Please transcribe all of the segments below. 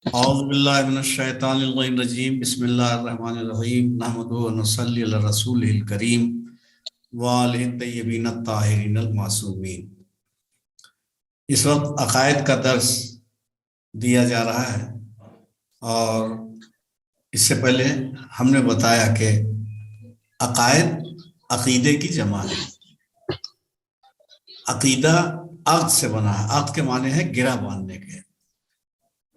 اعوذ باللہ من الشیطان الرجیم بسم اللہ الرحمن الرحیم نحمدہ ونصلی علی رسول الکریم وآلہ الطیبین الطاہرین المعصومین۔ اس وقت عقائد کا درس دیا جا رہا ہے، اور اس سے پہلے ہم نے بتایا کہ عقائد عقیدے کی جمع ہے۔ عقیدہ عقد سے بنا ہے، عقد کے معنی ہے گرہ باندھنے کے۔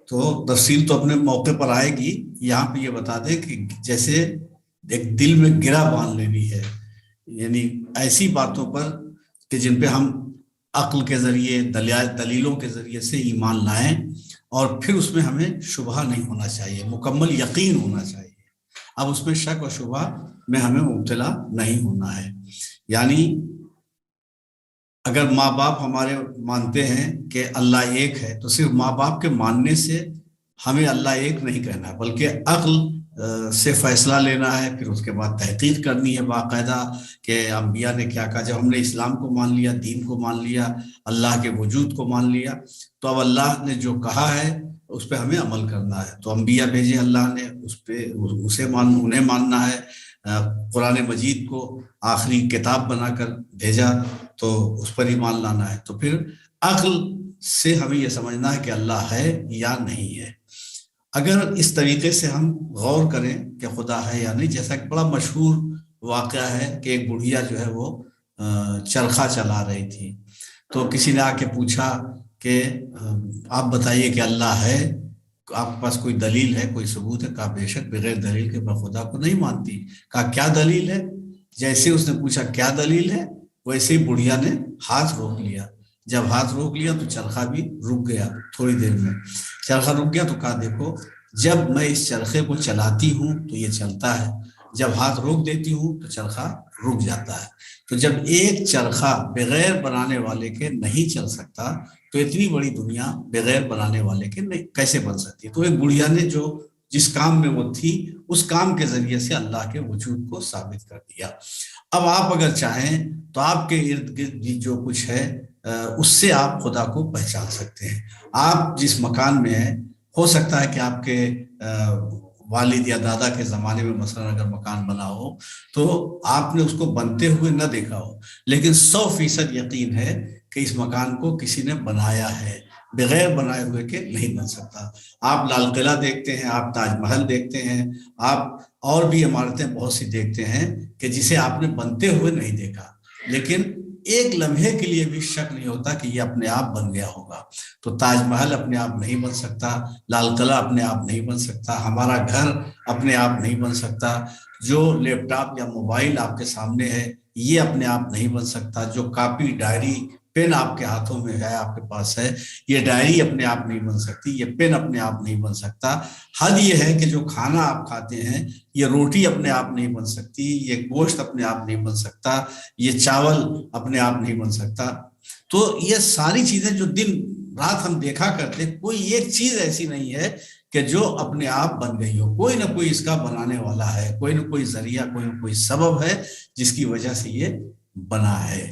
تو تفصیل تو اپنے موقع پر آئے گی، یہاں پہ یہ بتا دیں کہ جیسے ایک دل میں گرہ باندھ لینی ہے، یعنی ایسی باتوں پر کہ جن پہ ہم عقل کے ذریعے دلیلوں کے ذریعے سے ایمان لائیں، اور پھر اس میں ہمیں شبہ نہیں ہونا چاہیے، مکمل یقین ہونا چاہیے۔ اب اس میں شک و شبہ میں ہمیں مبتلا نہیں ہونا ہے۔ یعنی اگر ماں باپ ہمارے مانتے ہیں کہ اللہ ایک ہے، تو صرف ماں باپ کے ماننے سے ہمیں اللہ ایک نہیں کہنا، بلکہ عقل سے فیصلہ لینا ہے، پھر اس کے بعد تحقیق کرنی ہے باقاعدہ کہ انبیاء نے کیا کہا۔ جب ہم نے اسلام کو مان لیا، دین کو مان لیا، اللہ کے وجود کو مان لیا، تو اب اللہ نے جو کہا ہے اس پہ ہمیں عمل کرنا ہے۔ تو انبیاء بھیجے اللہ نے، اس پہ انہیں ماننا ہے۔ قرآن مجید کو آخری کتاب بنا کر بھیجا تو اس پر ایمان لانا ہے۔ تو پھر عقل سے ہمیں یہ سمجھنا ہے کہ اللہ ہے یا نہیں ہے۔ اگر اس طریقے سے ہم غور کریں کہ خدا ہے یا نہیں، جیسا کہ بڑا مشہور واقعہ ہے کہ ایک بڑھیا جو ہے وہ چرخہ چلا رہی تھی، تو کسی نے آ کے پوچھا کہ آپ بتائیے کہ اللہ ہے، آپ کے پاس کوئی دلیل ہے، کوئی ثبوت ہے؟ کہا بے شک، بغیر دلیل کے میں خدا کو نہیں مانتی۔ کہا کیا دلیل ہے؟ جیسے اس نے پوچھا کیا دلیل ہے، ویسے ہی بڑھیا نے ہاتھ روک لیا۔ جب ہاتھ روک لیا تو چرخہ بھی رک گیا۔ تھوڑی دیر میں چرخہ رک گیا تو کہا دیکھو، جب میں اس چرخے کو چلاتی ہوں تو یہ چلتا ہے، جب ہاتھ روک دیتی ہوں تو چرخہ رک جاتا ہے۔ تو جب ایک چرخہ بغیر بنانے والے کے نہیں چل سکتا، تو اتنی بڑی دنیا بغیر بنانے والے کے کیسے بن سکتی ہے؟ تو ایک بڑھیا نے جو جس کام میں وہ تھی، اس کام کے ذریعے سے اللہ کے وجود کو ثابت کر دیا۔ اب آپ اگر چاہیں تو آپ کے ارد گرد بھی جو کچھ ہے اس سے آپ خدا کو پہچان سکتے ہیں۔ آپ جس مکان میں ہیں، ہو سکتا ہے کہ آپ کے والد یا دادا کے زمانے میں مثلا اگر مکان بنا ہو تو آپ نے اس کو بنتے ہوئے نہ دیکھا ہو، لیکن 100% یقین ہے کہ اس مکان کو کسی نے بنایا ہے، بغیر بنائے ہوئے کے نہیں بن سکتا۔ آپ لال قلعہ دیکھتے ہیں، آپ تاج محل دیکھتے ہیں، آپ اور بھی عمارتیں بہت سی دیکھتے ہیں کہ جسے آپ نے بنتے ہوئے نہیں دیکھا، لیکن ایک لمحے کے لیے بھی شک نہیں ہوتا کہ یہ اپنے آپ بن گیا ہوگا۔ تو تاج محل اپنے آپ نہیں بن سکتا، لال قلعہ اپنے آپ نہیں بن سکتا، ہمارا گھر اپنے آپ نہیں بن سکتا، جو لیپ ٹاپ یا موبائل آپ کے سامنے ہے یہ اپنے آپ نہیں بن سکتا، جو کاپی، ڈائری، پین آپ کے ہاتھوں میں ہے، آپ کے پاس ہے، یہ ڈائری اپنے آپ نہیں بن سکتی، یہ پین اپنے آپ نہیں بن سکتا۔ حد یہ ہے کہ جو کھانا آپ کھاتے ہیں، یہ روٹی اپنے آپ نہیں بن سکتی، یہ گوشت اپنے آپ نہیں بن سکتا، یہ چاول اپنے آپ نہیں بن سکتا۔ تو یہ ساری چیزیں جو دن رات ہم دیکھا کرتے، کوئی ایک چیز ایسی نہیں ہے کہ جو اپنے آپ بن گئی ہو، کوئی نہ کوئی اس کا بنانے والا ہے، کوئی نہ کوئی ذریعہ، کوئی نہ کوئی سبب ہے جس کی وجہ سے یہ بنا ہے۔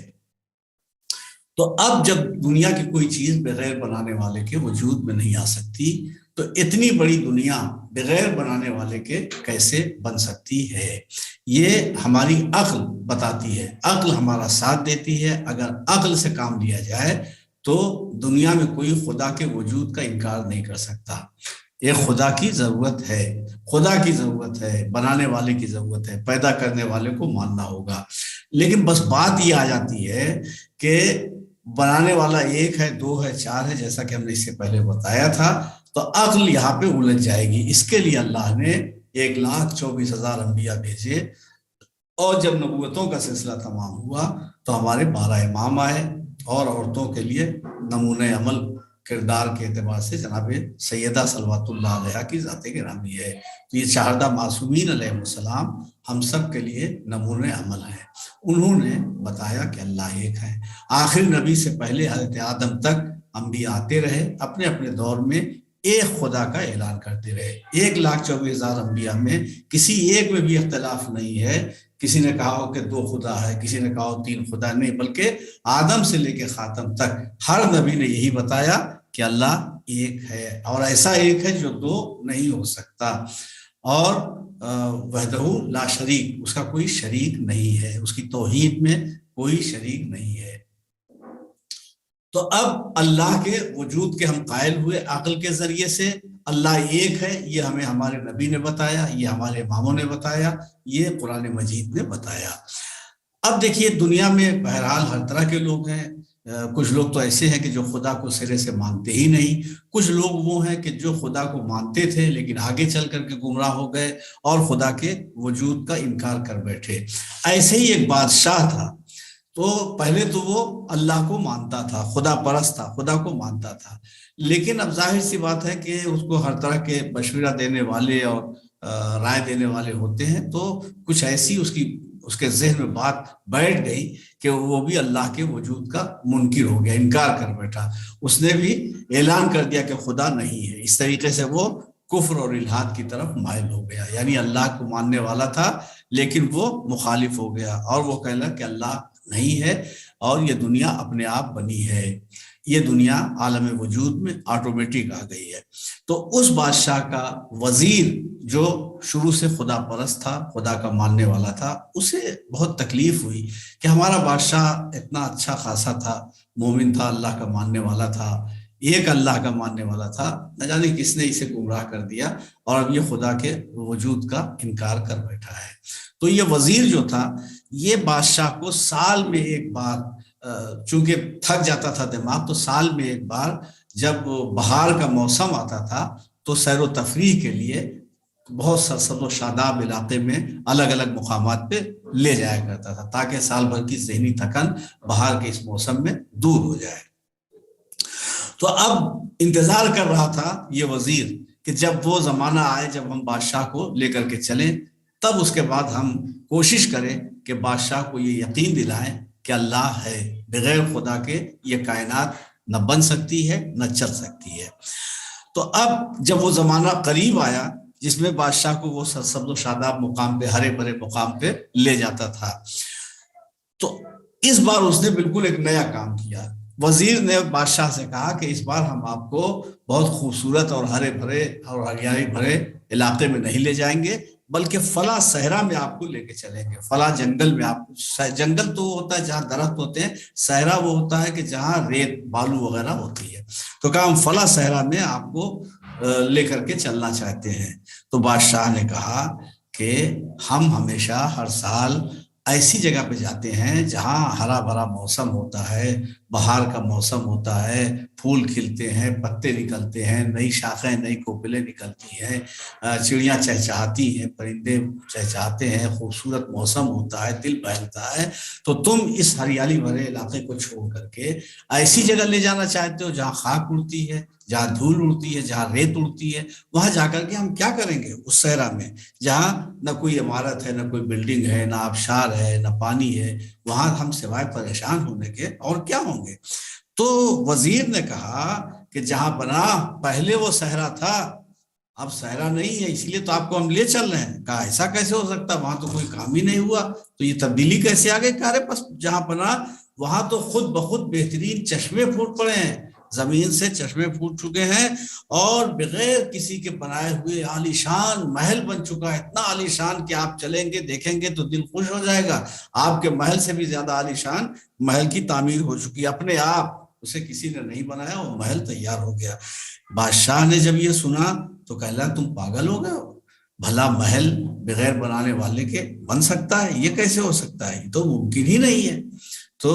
تو اب جب دنیا کی کوئی چیز بغیر بنانے والے کے وجود میں نہیں آ سکتی، تو اتنی بڑی دنیا بغیر بنانے والے کے کیسے بن سکتی ہے؟ یہ ہماری عقل بتاتی ہے، عقل ہمارا ساتھ دیتی ہے۔ اگر عقل سے کام لیا جائے تو دنیا میں کوئی خدا کے وجود کا انکار نہیں کر سکتا۔ ایک خدا کی ضرورت ہے، خدا کی ضرورت ہے، بنانے والے کی ضرورت ہے، پیدا کرنے والے کو ماننا ہوگا۔ لیکن بس بات یہ آ جاتی ہے کہ بنانے والا ایک ہے، دو ہے، چار ہے، جیسا کہ ہم نے اس سے پہلے بتایا تھا، تو عقل یہاں پہ الجھ جائے گی۔ اس کے لیے اللہ نے 1,24,000 انبیاء بھیجے، اور جب نبوتوں کا سلسلہ تمام ہوا تو ہمارے 12 امام آئے، اور عورتوں کے لیے نمونۂ عمل کردار کے اعتبار سے جناب سیدہ صلوات اللہ علیہ کی ذات گرامی ہے۔ تو یہ چہاردہ معصومین علیہ السلام ہم سب کے لیے نمونۂ عمل ہیں۔ انہوں نے بتایا کہ اللہ ایک ہے۔ آخر نبی سے پہلے حضرت آدم تک انبیاء آتے رہے، اپنے اپنے دور میں ایک خدا کا اعلان کرتے رہے۔ 1,24,000 انبیاء میں کسی ایک میں بھی اختلاف نہیں ہے، کسی نے کہا ہو کہ 2 خدا ہے، کسی نے کہا ہو 3 خدا، نہیں، بلکہ آدم سے لے کے خاتم تک ہر نبی نے یہی بتایا کہ اللہ ایک ہے، اور ایسا ایک ہے جو دو نہیں ہو سکتا، اور وحدہ لا شریک، اس کا کوئی شریک نہیں ہے، اس کی توحید میں کوئی شریک نہیں ہے۔ تو اب اللہ کے وجود کے ہم قائل ہوئے عقل کے ذریعے سے، اللہ ایک ہے یہ ہمیں ہمارے نبی نے بتایا، یہ ہمارے اماموں نے بتایا، یہ قرآن مجید نے بتایا۔ اب دیکھیے دنیا میں بہرحال ہر طرح کے لوگ ہیں، کچھ لوگ تو ایسے ہیں کہ جو خدا کو سرے سے مانتے ہی نہیں، کچھ لوگ وہ ہیں کہ جو خدا کو مانتے تھے لیکن آگے چل کر کے گمراہ ہو گئے اور خدا کے وجود کا انکار کر بیٹھے۔ ایسے ہی ایک بادشاہ تھا، تو پہلے تو وہ اللہ کو مانتا تھا، خدا پرست تھا، خدا کو مانتا تھا، لیکن اب ظاہر سی بات ہے کہ اس کو ہر طرح کے مشورہ دینے والے اور رائے دینے والے ہوتے ہیں، تو کچھ ایسی اس کے ذہن میں بات بیٹھ گئی کہ وہ بھی اللہ کے وجود کا منکر ہو گیا، انکار کر بیٹھا، اس نے بھی اعلان کر دیا کہ خدا نہیں ہے۔ اس طریقے سے وہ کفر اور الحاد کی طرف مائل ہو گیا، یعنی اللہ کو ماننے والا تھا لیکن وہ مخالف ہو گیا، اور وہ کہلا کہ اللہ نہیں ہے اور یہ دنیا اپنے آپ بنی ہے، یہ دنیا عالم وجود میں آٹومیٹک آ گئی ہے۔ تو اس بادشاہ کا وزیر جو شروع سے خدا پرست تھا، خدا کا ماننے والا تھا، اسے بہت تکلیف ہوئی کہ ہمارا بادشاہ اتنا اچھا خاصا تھا، مومن تھا، اللہ کا ماننے والا تھا، ایک اللہ کا ماننے والا تھا، نہ جانے کس نے اسے گمراہ کر دیا اور اب یہ خدا کے وجود کا انکار کر بیٹھا ہے۔ تو یہ وزیر جو تھا یہ بادشاہ کو سال میں ایک بار، چونکہ تھک جاتا تھا دماغ، تو سال میں ایک بار جب بہار کا موسم آتا تھا تو سیر و تفریح کے لیے بہت سرسبز و شاداب علاقے میں الگ الگ مقامات پہ لے جایا کرتا تھا، تاکہ سال بھر کی ذہنی تھکن بہار کے اس موسم میں دور ہو جائے۔ تو اب انتظار کر رہا تھا یہ وزیر کہ جب وہ زمانہ آئے جب ہم بادشاہ کو لے کر کے چلیں، تب اس کے بعد ہم کوشش کریں کہ بادشاہ کو یہ یقین دلائیں کہ اللہ ہے، بغیر خدا کے یہ کائنات نہ بن سکتی ہے نہ چل سکتی ہے۔ تو اب جب وہ زمانہ قریب آیا جس میں بادشاہ کو وہ سرسبز و شاداب مقام پہ، ہرے بھرے مقام پہ لے جاتا تھا، تو اس بار اس نے بالکل ایک نیا کام کیا۔ وزیر نے بادشاہ سے کہا کہ اس بار ہم آپ کو بہت خوبصورت اور ہرے بھرے اور ہریالی بھرے علاقے میں نہیں لے جائیں گے، بلکہ فلاں صحرا میں آپ کو لے کے چلیں گے، فلاں جنگل میں۔ آپ جنگل تو وہ ہوتا ہے جہاں درخت ہوتے ہیں، صحرا وہ ہوتا ہے کہ جہاں ریت بالو وغیرہ ہوتی ہے۔ تو کہا ہم فلاں صحرا میں آپ کو لے کر کے چلنا چاہتے ہیں۔ تو بادشاہ نے کہا کہ ہم ہمیشہ ہر سال ایسی جگہ پہ جاتے ہیں جہاں ہرا بھرا موسم ہوتا ہے، بہار کا موسم ہوتا ہے، پھول کھلتے ہیں، پتے نکلتے ہیں، نئی شاخیں نئی کوپلیں نکلتی ہیں، چڑیاں چہچہاتی ہیں، پرندے چہچہاتے ہیں، خوبصورت موسم ہوتا ہے، دل بہلتا ہے۔ تو تم اس ہریالی بھرے علاقے کو چھوڑ کر کے ایسی جگہ لے جانا چاہتے ہو جہاں خاک اڑتی ہے، جہاں دھول اڑتی ہے، جہاں ریت اڑتی ہے، وہاں جا کر کے ہم کیا کریں گے اس صحرا میں، جہاں نہ کوئی عمارت ہے، نہ کوئی بلڈنگ ہے، نہ آبشار ہے، نہ پانی ہے، وہاں ہم سوائے پریشان ہونے کے اور کیا ہوں گے۔ تو وزیر نے کہا کہ جہاں بنا پہلے وہ صحرا تھا اب صحرا نہیں ہے، اس لیے تو آپ کو ہم لے چل رہے ہیں۔ کہا ایسا کیسے ہو سکتا، وہاں تو کوئی کام ہی نہیں ہوا، تو یہ تبدیلی کیسے آ گئی؟ کہا رہے بس جہاں بنا وہاں تو خود بخود بہترین چشمے پھوٹ پڑے ہیں، زمین سے چشمے پھوٹ چکے ہیں، اور بغیر کسی کے بنائے ہوئے عالیشان محل بن چکا ہے، اتنا عالیشان کہ آپ چلیں گے دیکھیں گے تو دل خوش ہو جائے گا۔ آپ کے محل سے بھی زیادہ عالیشان محل کی تعمیر ہو چکی ہے، اپنے آپ اسے کسی نے نہیں بنایا، وہ محل تیار ہو گیا۔ بادشاہ نے جب یہ سنا تو کہلا تم پاگل ہو گئے ہو، بھلا محل بغیر بنانے والے کے بن سکتا ہے؟ یہ کیسے ہو سکتا ہے، یہ تو ممکن ہی نہیں ہے۔ تو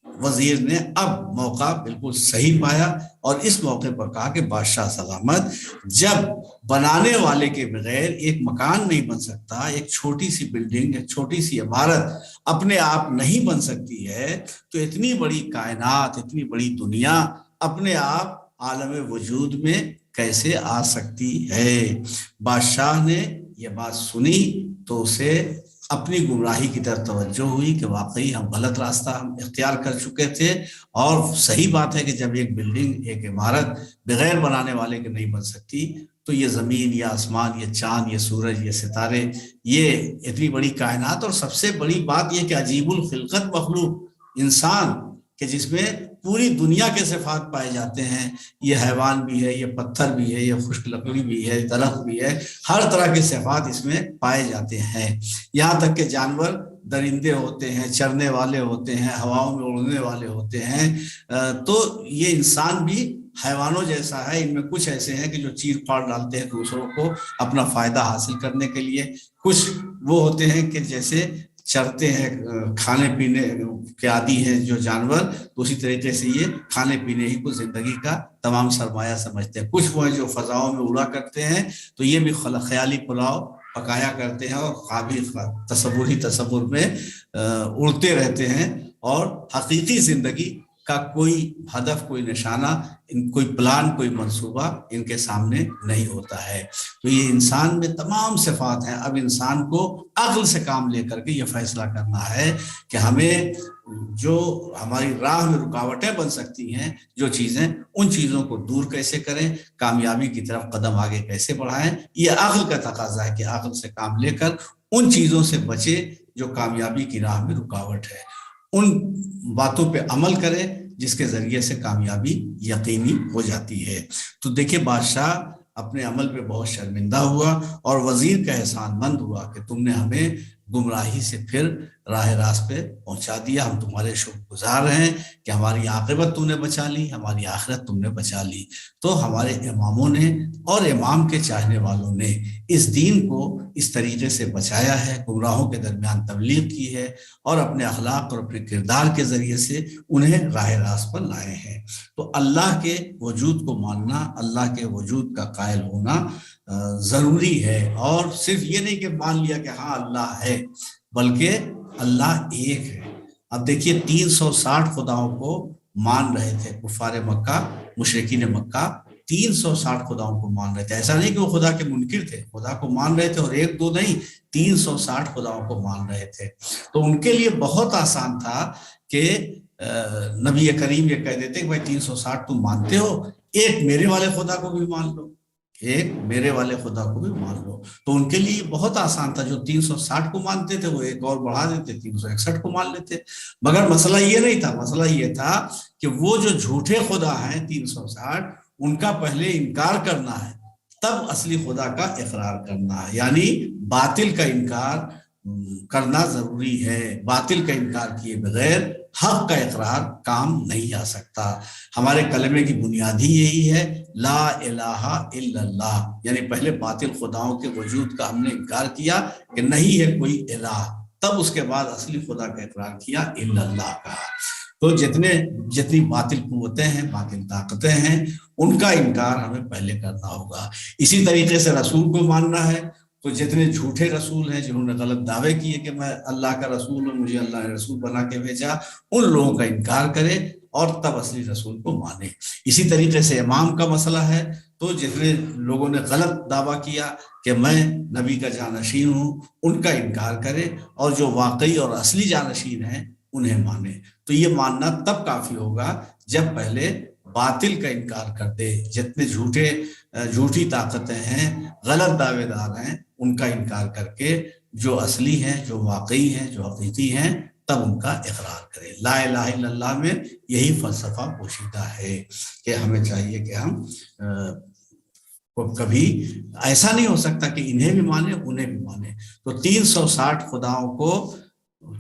وزیر نے اب موقع بالکل صحیح پایا اور اس موقع پر کہا کہ بادشاہ سلامت، جب بنانے والے کے بغیر ایک مکان نہیں بن سکتا، ایک چھوٹی سی بلڈنگ، ایک چھوٹی سی عمارت اپنے آپ نہیں بن سکتی ہے، تو اتنی بڑی کائنات، اتنی بڑی دنیا اپنے آپ عالم وجود میں کیسے آ سکتی ہے؟ بادشاہ نے یہ بات سنی تو اسے اپنی گمراہی کی طرف توجہ ہوئی کہ واقعی ہم غلط راستہ ہم اختیار کر چکے تھے، اور صحیح بات ہے کہ جب ایک بلڈنگ، ایک عمارت بغیر بنانے والے کے نہیں بن سکتی، تو یہ زمین، یہ آسمان، یہ چاند، یہ سورج، یہ ستارے، یہ اتنی بڑی کائنات، اور سب سے بڑی بات یہ کہ عجیب الخلقت مخلوق انسان، کہ جس میں پوری دنیا کے صفات پائے جاتے ہیں، یہ حیوان بھی ہے، یہ پتھر بھی ہے، یہ خشک لکڑی بھی ہے، درخت بھی ہے، ہر طرح کے صفات اس میں پائے جاتے ہیں، یہاں تک کہ جانور درندے ہوتے ہیں، چرنے والے ہوتے ہیں، ہواؤں میں اڑنے والے ہوتے ہیں، تو یہ انسان بھی حیوانوں جیسا ہے، ان میں کچھ ایسے ہیں کہ جو چیر پھاڑ ڈالتے ہیں دوسروں کو اپنا فائدہ حاصل کرنے کے لیے، کچھ وہ ہوتے ہیں کہ جیسے چرتے ہیں، کھانے پینے کے عادی ہیں جو جانور، تو اسی طریقے سے یہ کھانے پینے ہی کو زندگی کا تمام سرمایہ سمجھتے ہیں، کچھ وہ ہیں جو فضاؤں میں اڑا کرتے ہیں، تو یہ بھی خیالی پلاؤ پکایا کرتے ہیں اور قابل تصور میں اڑتے رہتے ہیں، اور حقیقی زندگی کا کوئی ہدف، کوئی نشانہ، کوئی پلان، کوئی منصوبہ ان کے سامنے نہیں ہوتا ہے۔ تو یہ انسان میں تمام صفات ہیں۔ اب انسان کو عقل سے کام لے کر کے یہ فیصلہ کرنا ہے کہ ہمیں جو ہماری راہ میں رکاوٹیں بن سکتی ہیں، جو چیزیں، ان چیزوں کو دور کیسے کریں، کامیابی کی طرف قدم آگے کیسے بڑھائیں۔ یہ عقل کا تقاضا ہے کہ عقل سے کام لے کر ان چیزوں سے بچے جو کامیابی کی راہ میں رکاوٹ ہے، ان باتوں پہ عمل کرے جس کے ذریعے سے کامیابی یقینی ہو جاتی ہے۔ تو دیکھیں بادشاہ اپنے عمل پہ بہت شرمندہ ہوا اور وزیر کا احسان مند ہوا کہ تم نے ہمیں گمراہی سے پھر راہ راست پہ پہنچا دیا، ہم تمہارے شکر گزار ہیں کہ ہماری عاقبت تم نے بچا لی، ہماری آخرت تم نے بچا لی۔ تو ہمارے اماموں نے اور امام کے چاہنے والوں نے اس دین کو اس طریقے سے بچایا ہے، گمراہوں کے درمیان تبلیغ کی ہے، اور اپنے اخلاق اور اپنے کردار کے ذریعے سے انہیں راہ راست پر لائے ہیں۔ تو اللہ کے وجود کو ماننا، اللہ کے وجود کا قائل ہونا ضروری ہے، اور صرف یہ نہیں کہ مان لیا کہ ہاں اللہ ہے، بلکہ اللہ ایک ہے۔ اب دیکھیے 360 خداؤں کو مان رہے تھے کفار مکہ، مشرکین مکہ 360 خداؤں کو مان رہے تھے۔ ایسا نہیں کہ وہ خدا کے منکر تھے، خدا کو مان رہے تھے، اور ایک دو نہیں، 360 خداؤں کو مان رہے تھے۔ تو ان کے لیے بہت آسان تھا کہ نبی کریم یہ کہہ دیتے کہ بھائی 360 تم مانتے ہو، ایک میرے والے خدا کو بھی مان لو، ایک میرے والے خدا کو بھی مان لو۔ تو ان کے لیے بہت آسان تھا، جو 360 کو مانتے تھے وہ ایک اور بڑھا دیتے، 361 کو مان لیتے۔ مگر مسئلہ یہ نہیں تھا، مسئلہ یہ تھا کہ وہ جو جھوٹے خدا ہیں 360، ان کا پہلے انکار کرنا ہے، تب اصلی خدا کا اقرار کرنا ہے، یعنی باطل کا انکار کرنا ضروری ہے۔ باطل کا انکار کیے بغیر حق کا اقرار کام نہیں آ سکتا۔ ہمارے کلمے کی بنیاد ہی یہی ہے، لا الہ الا اللہ، یعنی پہلے باطل خداؤں کے وجود کا ہم نے انکار کیا کہ نہیں ہے کوئی الہ، تب اس کے بعد اصلی خدا کا اقرار کیا، الا اللہ کا۔ تو جتنی باطل قوتیں ہیں، باطل طاقتیں ہیں، ان کا انکار ہمیں پہلے کرنا ہوگا۔ اسی طریقے سے رسول کو ماننا ہے، تو جتنے جھوٹے رسول ہیں جنہوں نے غلط دعوے کیے کہ میں اللہ کا رسول ہوں، مجھے اللہ نے رسول بنا کے بھیجا، ان لوگوں کا انکار کرے اور تب اصلی رسول کو مانے۔ اسی طریقے سے امام کا مسئلہ ہے، تو جتنے لوگوں نے غلط دعویٰ کیا کہ میں نبی کا جانشین ہوں، ان کا انکار کرے، اور جو واقعی اور اصلی جانشین ہیں انہیں مانے۔ تو یہ ماننا تب کافی ہوگا جب پہلے باطل کا انکار کر دے، جتنے جھوٹی طاقتیں ہیں، غلط دعوے دار ہیں، ان کا انکار کر کے جو اصلی ہیں، جو واقعی ہیں، جو حقیقی ہیں، تب ان کا اقرار کرے۔ لا الہ الا اللہ میں یہی فلسفہ پوشیدہ ہے کہ ہمیں چاہیے کہ ہم کبھی ایسا نہیں ہو سکتا کہ انہیں بھی مانے انہیں بھی مانے۔ تو 360 خداؤں کو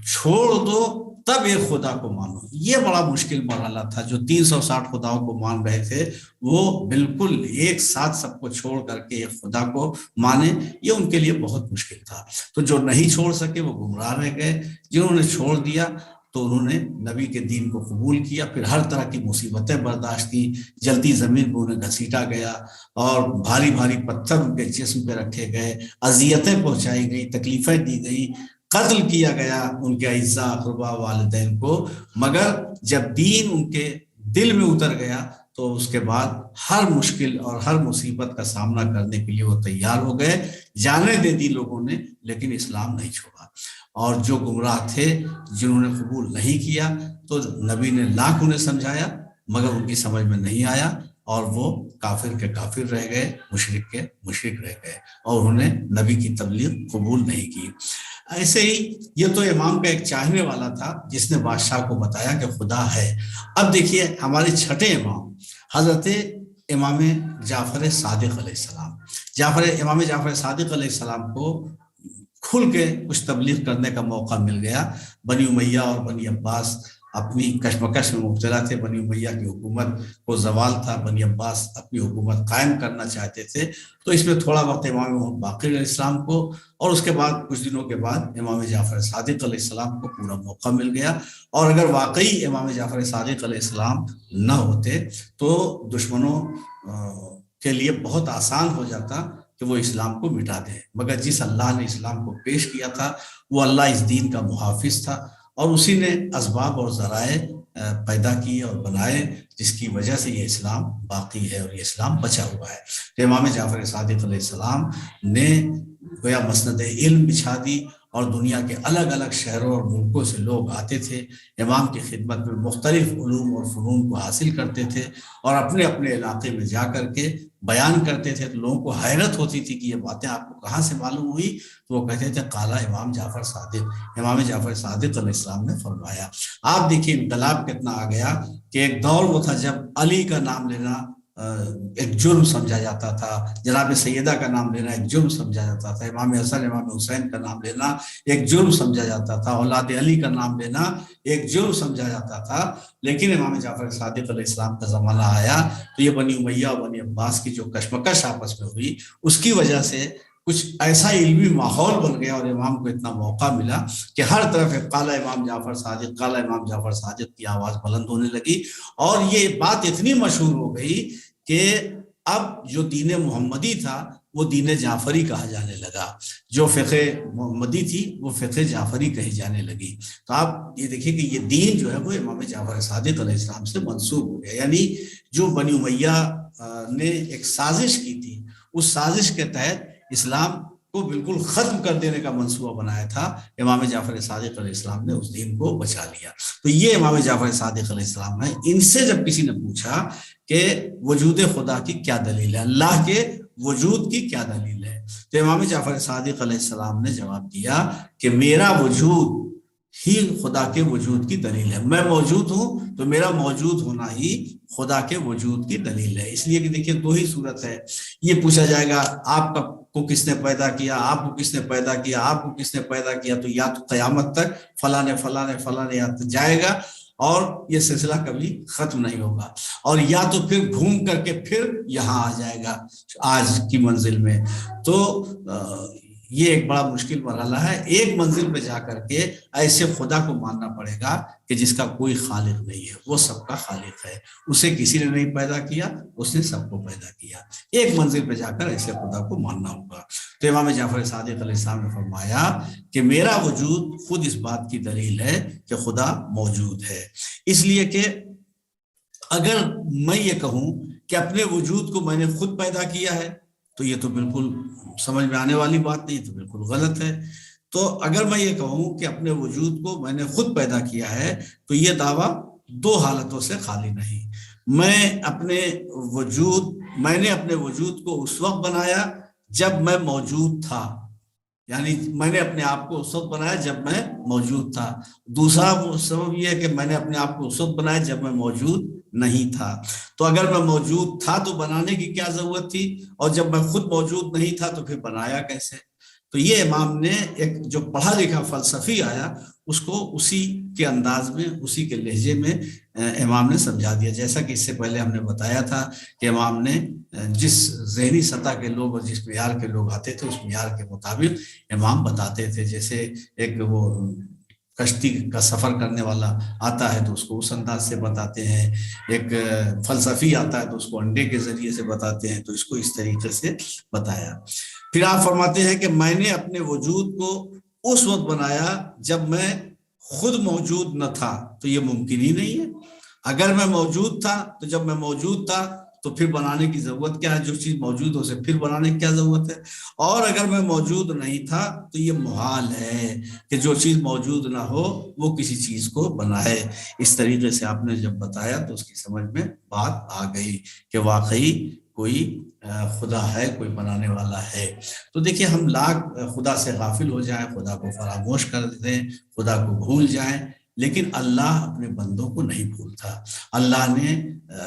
چھوڑ دو، تب ایک خدا کو مانو۔ یہ بڑا مشکل مرحلہ تھا۔ جو 360 خداؤں کو مان رہے تھے وہ بالکل ایک ساتھ سب کو چھوڑ کر کے ایک خدا کو مانے، یہ ان کے لیے بہت مشکل تھا۔ تو جو نہیں چھوڑ سکے وہ گمراہ رہ گئے، جنہوں نے چھوڑ دیا تو انہوں نے نبی کے دین کو قبول کیا، پھر ہر طرح کی مصیبتیں برداشت کی، جلتی زمین کو انہیں گھسیٹا گیا، اور بھاری بھاری پتھر ان کے جسم پہ رکھے گئے، اذیتیں پہنچائی گئی، تکلیفیں دی گئی، قتل کیا گیا ان کے اعزاء اقربا والدین کو۔ مگر جب دین ان کے دل میں اتر گیا تو اس کے بعد ہر مشکل اور ہر مصیبت کا سامنا کرنے کے لیے وہ تیار ہو گئے۔ جانیں دے دی لوگوں نے لیکن اسلام نہیں چھوڑا، اور جو گمراہ تھے جنہوں نے قبول نہیں کیا تو نبی نے لاکھ انہیں سمجھایا مگر ان کی سمجھ میں نہیں آیا، اور وہ کافر کے کافر رہ گئے، مشرک کے مشرک رہ گئے، اور انہوں نے نبی کی تبلیغ قبول نہیں کی۔ ایسے ہی یہ تو امام کا ایک چاہنے والا تھا جس نے بادشاہ کو بتایا کہ خدا ہے۔ اب دیکھیے ہمارے چھٹے امام حضرت امام جعفر صادق علیہ السلام، امام جعفر صادق علیہ السلام کو کھل کے کچھ تبلیغ کرنے کا موقع مل گیا۔ بنی امیہ اور بنی عباس اپنی کشمکش میں مبتلا تھے، بنی امیہ کی حکومت کو زوال تھا، بنی عباس اپنی حکومت قائم کرنا چاہتے تھے، تو اس میں تھوڑا وقت امام محمد باقر علیہ السلام کو، اور اس کے بعد کچھ دنوں کے بعد امام جعفر صادق علیہ السلام کو پورا موقع مل گیا۔ اور اگر واقعی امام جعفر صادق علیہ السلام نہ ہوتے تو دشمنوں کے لیے بہت آسان ہو جاتا کہ وہ اسلام کو مٹا دے، مگر جس اللہ نے اسلام کو پیش کیا تھا وہ اللہ اس دین کا محافظ تھا، اور اسی نے اسباب اور ذرائع پیدا کیے اور بنائے جس کی وجہ سے یہ اسلام باقی ہے اور یہ اسلام بچا ہوا ہے۔ تو امام جعفر صادق علیہ السلام نے گویا مسند علم بچھا دی، اور دنیا کے الگ الگ شہروں اور ملکوں سے لوگ آتے تھے امام کی خدمت میں، مختلف علوم اور فنون کو حاصل کرتے تھے، اور اپنے اپنے علاقے میں جا کر کے بیان کرتے تھے، تو لوگوں کو حیرت ہوتی تھی کہ یہ باتیں آپ کو کہاں سے معلوم ہوئی؟ تو وہ کہتے تھے قال امام جعفر صادق، امام جعفر صادق علیہ السلام نے فرمایا۔ آپ دیکھیے انقلاب کتنا آ گیا کہ ایک دور وہ تھا جب علی کا نام لینا ایک جرم سمجھا جاتا تھا، جناب سیدہ کا نام لینا ایک جرم سمجھا جاتا تھا، امام حسن امام حسین کا نام لینا ایک جرم سمجھا جاتا تھا، اولاد علی کا نام لینا ایک جرم سمجھا جاتا تھا۔ لیکن امام جعفر صادق علیہ السلام کا زمانہ آیا تو یہ بنی امیہ اور بنی عباس کی جو کشمکش آپس میں ہوئی، اس کی وجہ سے کچھ ایسا علمی ماحول بن گیا اور امام کو اتنا موقع ملا کہ ہر طرف قال امام جعفر صادق، قال امام جعفر صادق کی آواز بلند ہونے لگی، اور یہ بات اتنی مشہور ہو گئی کہ اب جو دین محمدی تھا وہ دین جعفری کہا جانے لگا، جو فقہ محمدی تھی وہ فقہ جعفری کہی جانے لگی۔ تو آپ یہ دیکھیں کہ یہ دین جو ہے وہ امام جعفر صادق علیہ السلام سے منسوب ہو گیا، یعنی جو بنی امیہ نے ایک سازش کی تھی، اس سازش کے تحت اسلام کو بالکل ختم کر دینے کا منصوبہ بنایا تھا، امام جعفر صادق علیہ السلام نے اس دین کو بچا لیا۔ تو یہ امام جعفر صادق علیہ السلام ہے۔ ان سے جب کسی نے پوچھا کہ وجود خدا کی کیا دلیل ہے، اللہ کے وجود کی کیا دلیل ہے، تو امام جعفر صادق علیہ السلام نے جواب دیا کہ میرا وجود ہی خدا کے وجود کی دلیل ہے، میں موجود ہوں تو میرا موجود ہونا ہی خدا کے وجود کی دلیل ہے۔ اس لیے کہ دیکھیے دو ہی صورت ہے، یہ پوچھا جائے گا آپ کو کس نے پیدا کیا، آپ کو کس نے پیدا کیا، آپ کو کس نے پیدا کیا، تو یا تو قیامت تک فلاں نے فلاں نے فلاں نے جائے گا اور یہ سلسلہ کبھی ختم نہیں ہوگا، اور یا تو پھر گھوم کر کے پھر یہاں آ جائے گا آج کی منزل میں۔ تو یہ ایک بڑا مشکل مرحلہ ہے، ایک منزل پہ جا کر کے ایسے خدا کو ماننا پڑے گا کہ جس کا کوئی خالق نہیں ہے، وہ سب کا خالق ہے، اسے کسی نے نہیں پیدا کیا، اس نے سب کو پیدا کیا۔ ایک منزل پہ جا کر ایسے خدا کو ماننا ہوگا۔ تو امام جعفر صادق علیہ السلام نے فرمایا کہ میرا وجود خود اس بات کی دلیل ہے کہ خدا موجود ہے، اس لیے کہ اگر میں یہ کہوں کہ اپنے وجود کو میں نے خود پیدا کیا ہے تو یہ تو بالکل سمجھ میں آنے والی بات نہیں، تو بالکل غلط ہے۔ تو اگر میں یہ کہوں کہ اپنے وجود کو میں نے خود پیدا کیا ہے تو یہ دعویٰ دو حالتوں سے خالی نہیں۔ میں نے اپنے وجود کو اس وقت بنایا جب میں موجود تھا، یعنی میں نے اپنے آپ کو اس وقت بنایا جب میں موجود تھا۔ دوسرا سبب یہ ہے کہ میں نے اپنے آپ کو اس وقت بنایا جب میں موجود نہیں تھا۔ تو اگر میں موجود تھا تو بنانے کی کیا ضرورت تھی، اور جب میں خود موجود نہیں تھا تو پھر بنایا کیسے؟ تو یہ امام نے ایک جو پڑھا لکھا فلسفی آیا اس کو اسی کے انداز میں، اسی کے لہجے میں امام نے سمجھا دیا۔ جیسا کہ اس سے پہلے ہم نے بتایا تھا کہ امام نے جس ذہنی سطح کے لوگ اور جس معیار کے لوگ آتے تھے اس معیار کے مطابق امام بتاتے تھے۔ جیسے ایک وہ کشتی کا سفر کرنے والا آتا ہے تو اس کو اس انداز سے بتاتے ہیں، ایک فلسفی آتا ہے تو اس کو انڈے کے ذریعے سے بتاتے ہیں، تو اس کو اس طریقے سے بتایا۔ پھر آپ فرماتے ہیں کہ میں نے اپنے وجود کو اس وقت بنایا جب میں خود موجود نہ تھا، تو یہ ممکن ہی نہیں ہے۔ اگر میں موجود تھا تو جب میں موجود تھا تو پھر بنانے کی ضرورت کیا ہے؟ جو چیز موجود ہو اسے پھر بنانے کی کیا ضرورت ہے؟ اور اگر میں موجود نہیں تھا تو یہ محال ہے کہ جو چیز موجود نہ ہو وہ کسی چیز کو بنائے۔ اس طریقے سے آپ نے جب بتایا تو اس کی سمجھ میں بات آ گئی کہ واقعی کوئی خدا ہے، کوئی بنانے والا ہے۔ تو دیکھیے ہم لاکھ خدا سے غافل ہو جائیں، خدا کو فراموش کر دیں، خدا کو بھول جائیں، لیکن اللہ اپنے بندوں کو نہیں بھولتا۔ اللہ نے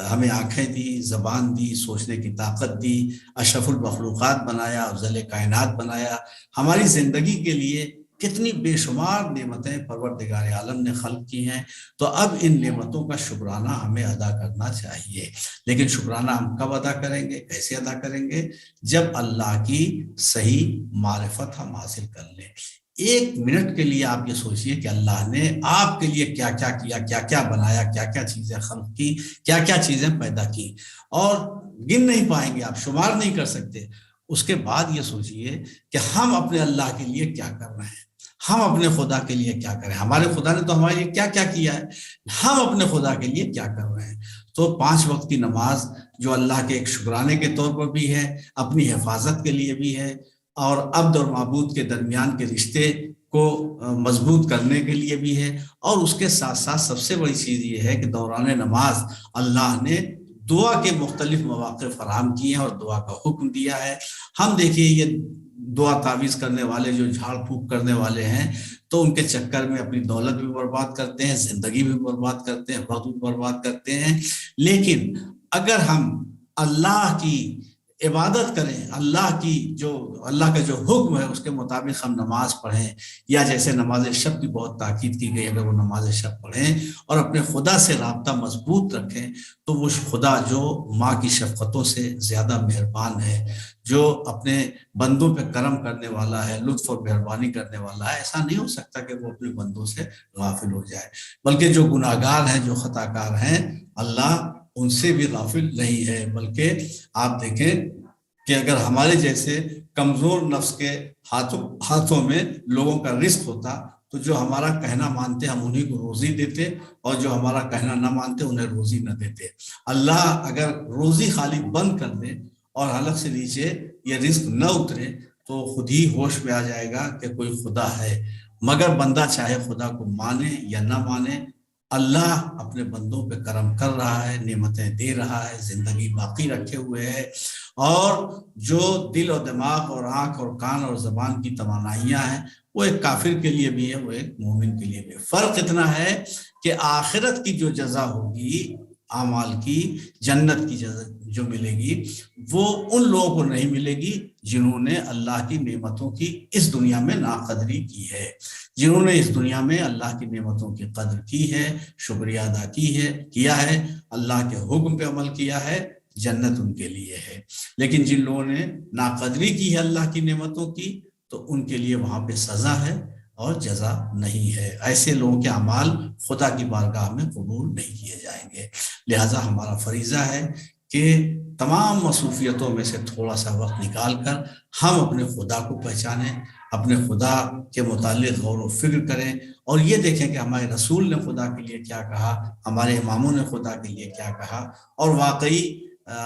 ہمیں آنکھیں دی، زبان دی، سوچنے کی طاقت دی، اشرف المخلوقات بنایا، افضل کائنات بنایا، ہماری زندگی کے لیے کتنی بے شمار نعمتیں پروردگار عالم نے خلق کی ہیں۔ تو اب ان نعمتوں کا شکرانہ ہمیں ادا کرنا چاہیے، لیکن شکرانہ ہم کب ادا کریں گے، کیسے ادا کریں گے؟ جب اللہ کی صحیح معرفت ہم حاصل کر لیں۔ ایک منٹ کے لیے آپ یہ سوچئے کہ اللہ نے آپ کے لیے کیا کیا کیا، کیا کیا بنایا، کیا کیا چیزیں خلق کی، کیا کیا چیزیں پیدا کی، اور گن نہیں پائیں گے آپ، شمار نہیں کر سکتے۔ اس کے بعد یہ سوچئے کہ ہم اپنے اللہ کے لیے کیا کر رہے ہیں، ہم اپنے خدا کے لیے کیا کریں۔ ہمارے خدا نے تو ہمارے لیے کیا کیا کیا ہے، ہم اپنے خدا کے لیے کیا کر رہے ہیں۔ تو 5 وقت کی نماز جو اللہ کے ایک شکرانے کے طور پر بھی ہے، اپنی حفاظت کے لیے بھی ہے، اور عبد اور معبود کے درمیان کے رشتے کو مضبوط کرنے کے لیے بھی ہے، اور اس کے ساتھ ساتھ سب سے بڑی چیز یہ ہے کہ دوران نماز اللہ نے دعا کے مختلف مواقع فراہم کیے ہیں اور دعا کا حکم دیا ہے۔ ہم دیکھیے یہ دعا تعویذ کرنے والے جو جھاڑ پھونک کرنے والے ہیں، تو ان کے چکر میں اپنی دولت بھی برباد کرتے ہیں، زندگی بھی برباد کرتے ہیں، وقت بھی برباد کرتے ہیں۔ لیکن اگر ہم اللہ کی عبادت کریں، اللہ کا جو حکم ہے اس کے مطابق ہم نماز پڑھیں، یا جیسے نماز شب کی بہت تاکید کی گئی، اگر وہ نماز شب پڑھیں اور اپنے خدا سے رابطہ مضبوط رکھیں، تو وہ خدا جو ماں کی شفقتوں سے زیادہ مہربان ہے، جو اپنے بندوں پہ کرم کرنے والا ہے، لطف اور مہربانی کرنے والا ہے، ایسا نہیں ہو سکتا کہ وہ اپنے بندوں سے غافل ہو جائے۔ بلکہ جو گناہگار ہیں، جو خطا کار ہیں، اللہ ان سے بھی غافل نہیں ہے۔ بلکہ آپ دیکھیں کہ اگر ہمارے جیسے کمزور نفس کے ہاتھوں میں لوگوں کا رزق ہوتا، تو جو ہمارا کہنا مانتے ہم انہیں کو روزی دیتے، اور جو ہمارا کہنا نہ مانتے انہیں روزی نہ دیتے۔ اللہ اگر روزی خالی بند کر دے اور حلق سے نیچے یہ رزق نہ اترے، تو خود ہی ہوش میں آ جائے گا کہ کوئی خدا ہے۔ مگر بندہ چاہے خدا کو مانے یا نہ مانے، اللہ اپنے بندوں پہ کرم کر رہا ہے، نعمتیں دے رہا ہے، زندگی باقی رکھے ہوئے ہے، اور جو دل اور دماغ اور آنکھ اور کان اور زبان کی توانائیاں ہیں، وہ ایک کافر کے لیے بھی ہے، وہ ایک مومن کے لیے بھی ہے۔ فرق اتنا ہے کہ آخرت کی جو جزا ہوگی، اعمال کی جنت کی جزا جو ملے گی، وہ ان لوگوں کو نہیں ملے گی جنہوں نے اللہ کی نعمتوں کی اس دنیا میں ناقدری کی ہے۔ جنہوں نے اس دنیا میں اللہ کی نعمتوں کی قدر کی ہے، شکریہ ادا کیا ہے، اللہ کے حکم پہ عمل کیا ہے، جنت ان کے لیے ہے۔ لیکن جن لوگوں نے ناقدری کی ہے اللہ کی نعمتوں کی، تو ان کے لیے وہاں پہ سزا ہے اور جزا نہیں ہے۔ ایسے لوگوں کے اعمال خدا کی بارگاہ میں قبول نہیں کیے جائیں گے۔ لہٰذا ہمارا فریضہ ہے کہ تمام مصروفیتوں میں سے تھوڑا سا وقت نکال کر ہم اپنے خدا کو پہچانیں، اپنے خدا کے متعلق غور و فکر کریں، اور یہ دیکھیں کہ ہمارے رسول نے خدا کے لیے کیا کہا، ہمارے اماموں نے خدا کے لیے کیا کہا، اور واقعی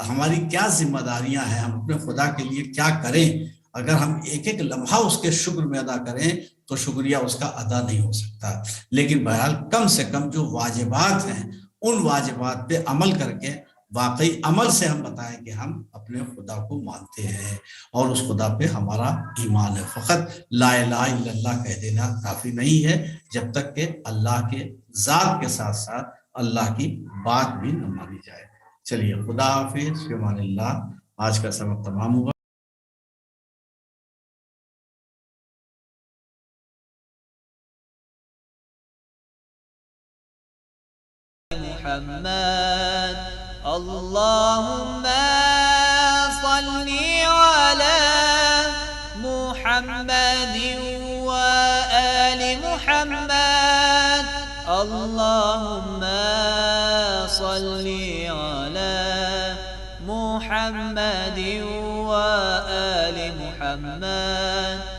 ہماری کیا ذمہ داریاں ہیں، ہم اپنے خدا کے لیے کیا کریں۔ اگر ہم ایک ایک لمحہ اس کے شکر میں ادا کریں تو شکریہ اس کا ادا نہیں ہو سکتا، لیکن بہرحال کم سے کم جو واجبات ہیں ان واجبات پہ عمل کر کے واقعی عمل سے ہم بتائیں کہ ہم اپنے خدا کو مانتے ہیں اور اس خدا پہ ہمارا ایمان ہے۔ فقط لا الہ الا اللہ کہہ دینا کافی نہیں ہے، جب تک کہ اللہ کے ذات کے ساتھ ساتھ اللہ کی بات بھی نہ مانی جائے۔ چلیے، خدا حافظ، فی امان اللہ۔ آج کا سبق تمام ہوا۔ محمد اللهم صل على محمد وآل محمد اللهم صل على محمد وآل محمد